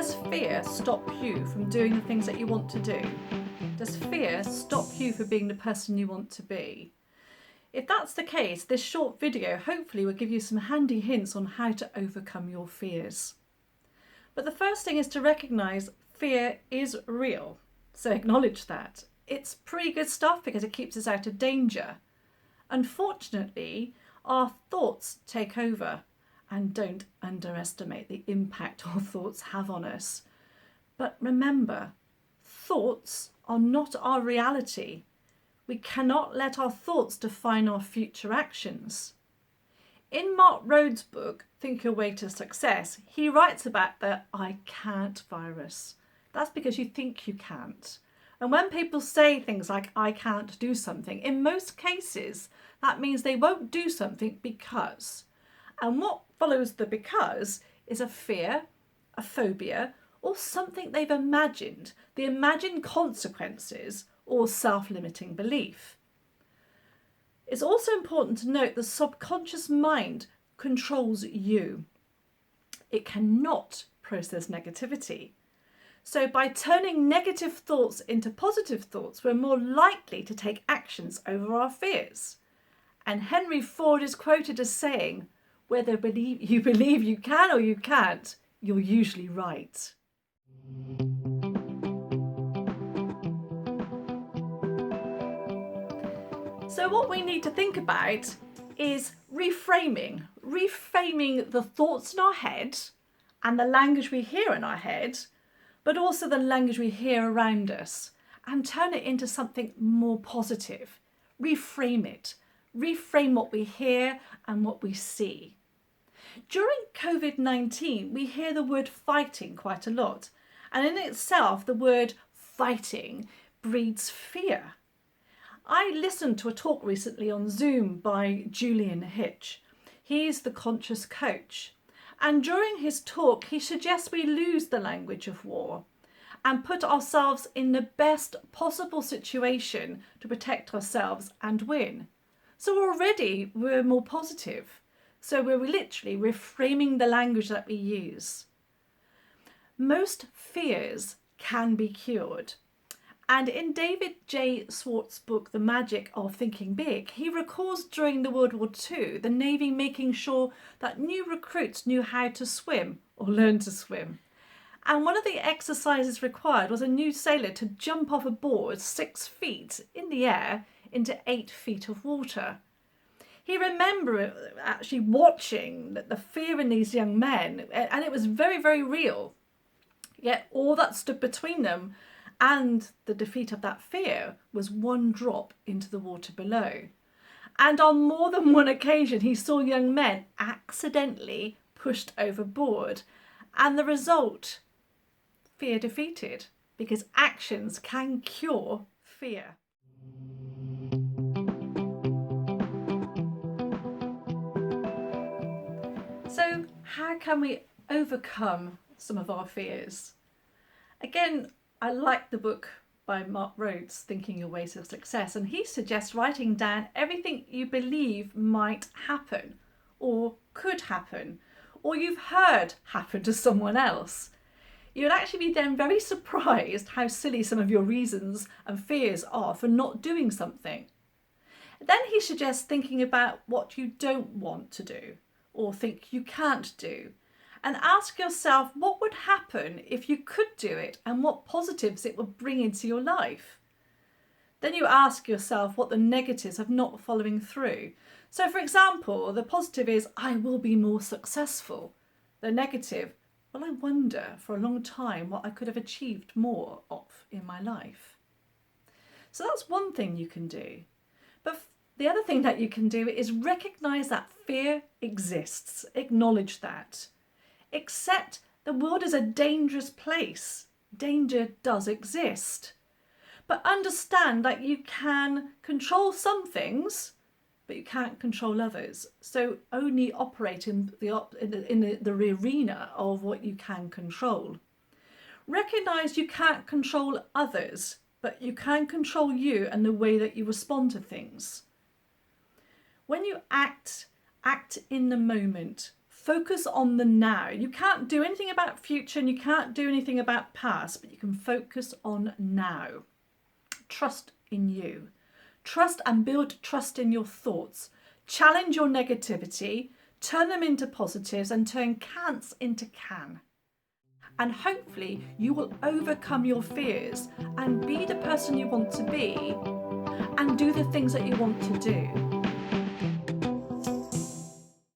does fear stop you from doing the things that you want to do? Does fear stop you from being the person you want to be? If that's the case, this short video hopefully will give you some handy hints on how to overcome your fears. But the first thing is to recognise fear is real. So acknowledge that. It's pretty good stuff because it keeps us out of danger. Unfortunately, our thoughts take over, and don't underestimate the impact our thoughts have on us. But remember, thoughts are not our reality. We cannot let our thoughts define our future actions. In Mark Rhodes' book, Think Your Way to Success, he writes about the I can't virus. That's because you think you can't. And when people say things like, I can't do something, in most cases, that means they won't do something because. And what follows the because is a fear, a phobia, or something they've imagined, the imagined consequences, or self-limiting belief. It's also important to note the subconscious mind controls you. It cannot process negativity. So by turning negative thoughts into positive thoughts, we're more likely to take actions over our fears. And Henry Ford is quoted as saying, whether you believe you can or you can't, you're usually right. So what we need to think about is reframing the thoughts in our head and the language we hear in our head, but also the language we hear around us, and turn it into something more positive. Reframe it. Reframe what we hear and what we see. During COVID-19, we hear the word fighting quite a lot, and in itself, the word fighting breeds fear. I listened to a talk recently on Zoom by Julian Hitch. He's the conscious coach. And during his talk, he suggests we lose the language of war and put ourselves in the best possible situation to protect ourselves and win. So already we're more positive. So we're literally reframing the language that we use. Most fears can be cured. And in David J. Swartz's book, The Magic of Thinking Big, he recalls during the World War II, the Navy making sure that new recruits knew how to swim or learn to swim. And one of the exercises required was a new sailor to jump off a board 6 feet in the air into 8 feet of water. He remembered actually watching the fear in these young men, and it was very, very real. Yet all that stood between them and the defeat of that fear was one drop into the water below. And on more than one occasion, he saw young men accidentally pushed overboard. And the result, fear defeated, because actions can cure fear. So how can we overcome some of our fears? Again, I like the book by Mark Rhodes, Thinking Your Way to Success, and he suggests writing down everything you believe might happen or could happen or you've heard happen to someone else. You'd actually be then very surprised how silly some of your reasons and fears are for not doing something. Then he suggests thinking about what you don't want to do or think you can't do, and ask yourself what would happen if you could do it and what positives it would bring into your life. Then you ask yourself what the negatives of not following through. So for example, the positive is, I will be more successful. The negative, well, I wonder for a long time what I could have achieved more of in my life. So that's one thing you can do. But the other thing that you can do is recognise that fear exists. Acknowledge that. Accept the world is a dangerous place. Danger does exist. But understand that you can control some things, but you can't control others. So only operate in the arena of what you can control. Recognise you can't control others, but you can control you and the way that you respond to things. When you act in the moment, Focus on the now. You can't do anything about future and you can't do anything about past, but you can focus on now. Trust in you. Trust and build trust in your thoughts. Challenge your negativity, turn them into positives and turn can'ts into can. And hopefully you will overcome your fears and be the person you want to be and do the things that you want to do.